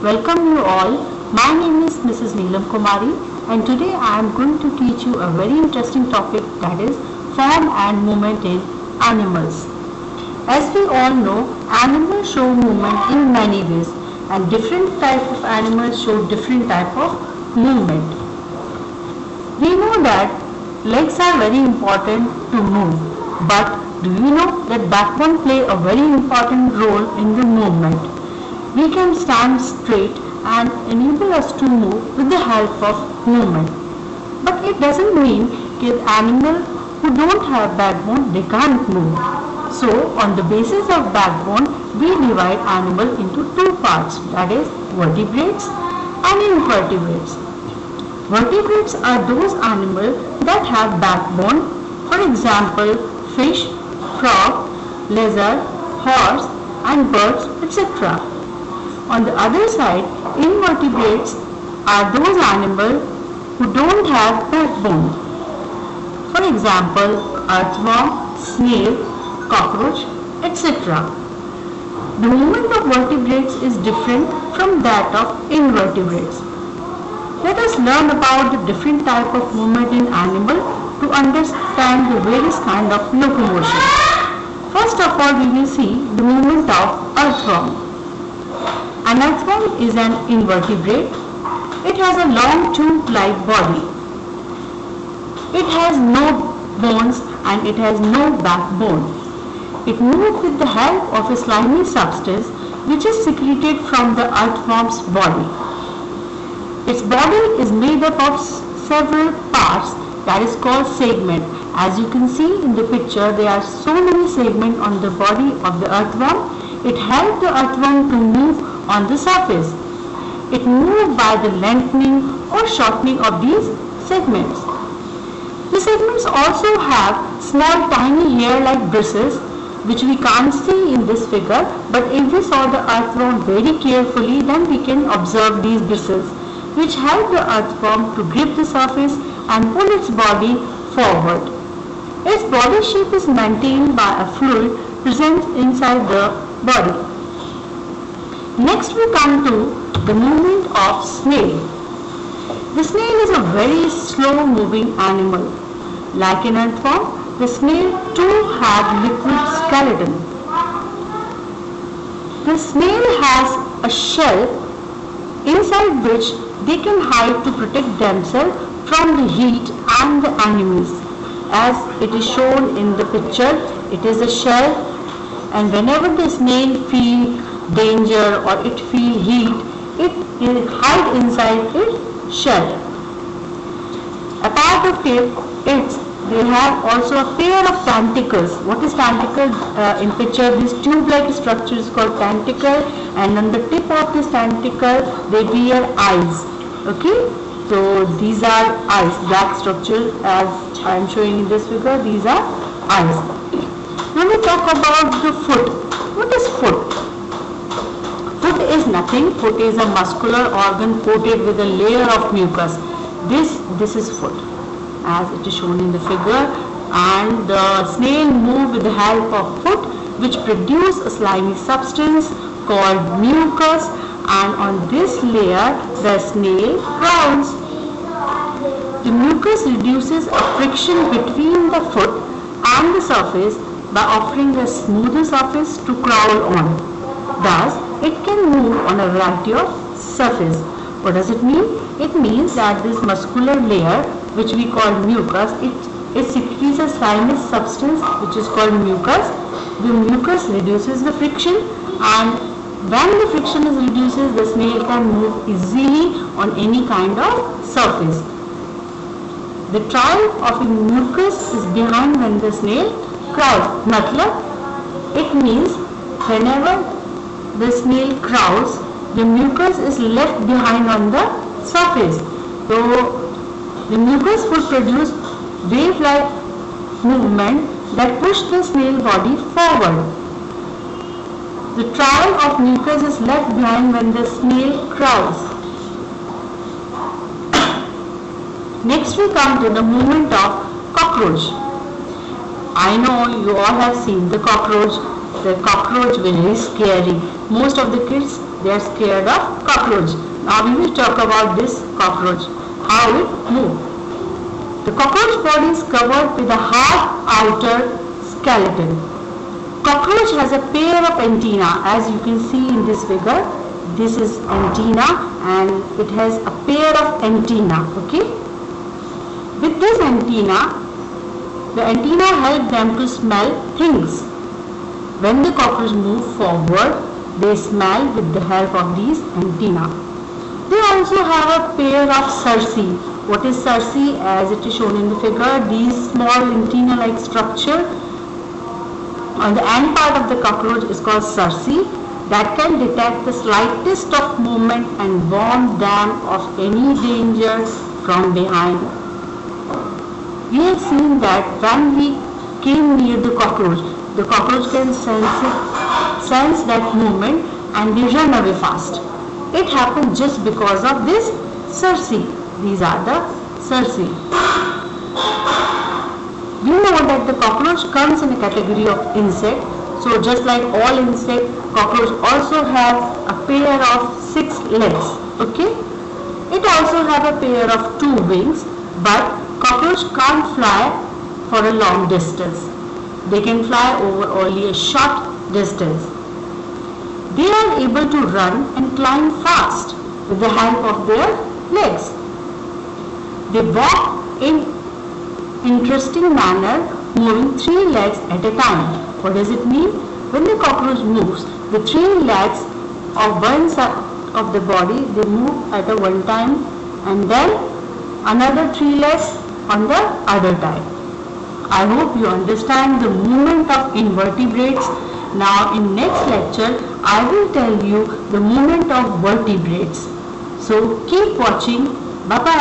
Welcome you all. My name is Mrs. Neelam Kumari and today I am going to teach you a very interesting topic, that is form and movement in animals. As we all know, animals show movement in many ways and different type of animals show different type of movement. We know that legs are very important to move, but do you know that backbone play a very important role in the movement? We can stand straight and enable us to move with the help of movement. But it doesn't mean that animals who don't have backbone, they can't move. So on the basis of backbone, we divide animal into two parts, that is vertebrates and invertebrates. Vertebrates are those animals that have backbone, for example fish, frog, lizard, horse and birds, etc. On the other side, invertebrates are those animals who don't have backbone. For example, earthworm, snail, cockroach, etc. The movement of vertebrates is different from that of invertebrates. Let us learn about the different type of movement in animal to understand the various kind of locomotion. First of all, we will see the movement of earthworm. An earthworm is an invertebrate. It has a long tube-like body. It has no bones and it has no backbone. It moves with the help of a slimy substance which is secreted from the earthworm's body. Its body is made up of several parts, that is called segment. As you can see in the picture, there are so many segments on the body of the earthworm. It helps the earthworm to move on the surface. It moves by the lengthening or shortening of these segments. The segments also have small tiny hair-like bristles which we can't see in this figure, but if we saw the earthworm very carefully, then we can observe these bristles which help the earthworm to grip the surface and pull its body forward. Its body shape is maintained by a fluid present inside the body. Next we come to the movement of snail. The snail is a very slow moving animal. Like an earthworm, the snail too have liquid skeleton. The snail has a shell inside which they can hide to protect themselves from the heat and the enemies. As it is shown in the picture, it is a shell, and whenever the snail feel danger or it feel heat, it hide inside its shell. Apart of it, they have also a pair of tentacles. What is tentacle? In picture, this tube-like structure is called tentacle, and on the tip of this tentacle, they bear eyes. Okay, so these are eyes, black structure as I am showing in this figure. These are eyes. Now we talk about the foot. What is foot? Foot is nothing. Foot is a muscular organ coated with a layer of mucus. This is foot, as it is shown in the figure, and the snail move with the help of foot, which produce a slimy substance called mucus, and on this layer the snail crawls. The mucus reduces a friction between the foot and the surface by offering a smoother surface to crawl on. Thus, it can move on a variety of surfaces. What does it mean? It means that this muscular layer, which we call mucus, it secretes a slimy substance which is called mucus. The mucus reduces the friction, and when the friction is reduced, the snail can move easily on any kind of surface. The trail of a mucus is behind when the snail crawls. Matlab, it means whenever the snail crawls, the mucus is left behind on the surface. So the mucus would produce wave-like movement that push the snail body forward. The trail of mucus is left behind when the snail crawls. Next we come to the movement of cockroach. I know you all have seen the cockroach. The cockroach is very scary. Most of the kids, They are scared of cockroach. Now we will talk about this cockroach, how it moves. The cockroach body is covered with a hard outer skeleton. Cockroach has a pair of antennae, as you can see in this figure. This is antenna and it has a pair of antennae. Okay. With this antenna, the antenna help them to smell things. When the cockroach move forward, they smell with the help of these antennae. They also have a pair of cerci. What is cerci? As it is shown in the figure, these small antenna-like structure on the end part of the cockroach is called cerci, that can detect the slightest of movement and warn them of any danger from behind. We have seen that when we came near the cockroach can sense that movement and they run away fast. It happened just because of this cerci. These are the cerci. We know that the cockroach comes in a category of insect. So just like all insects, cockroach also have a pair of 6 legs. Okay? It also have a pair of 2 wings, but cockroach can't fly for a long distance. They can fly over only a short distance. They are able to run and climb fast with the help of their legs. They walk in interesting manner, moving 3 legs at a time. What does it mean? When the cockroach moves, the 3 legs of one side of the body, they move at a one time, and then another 3 legs on the other time. I hope you understand the movement of invertebrates. Now in next lecture, I will tell you the movement of vertebrates. So keep watching. Bye bye.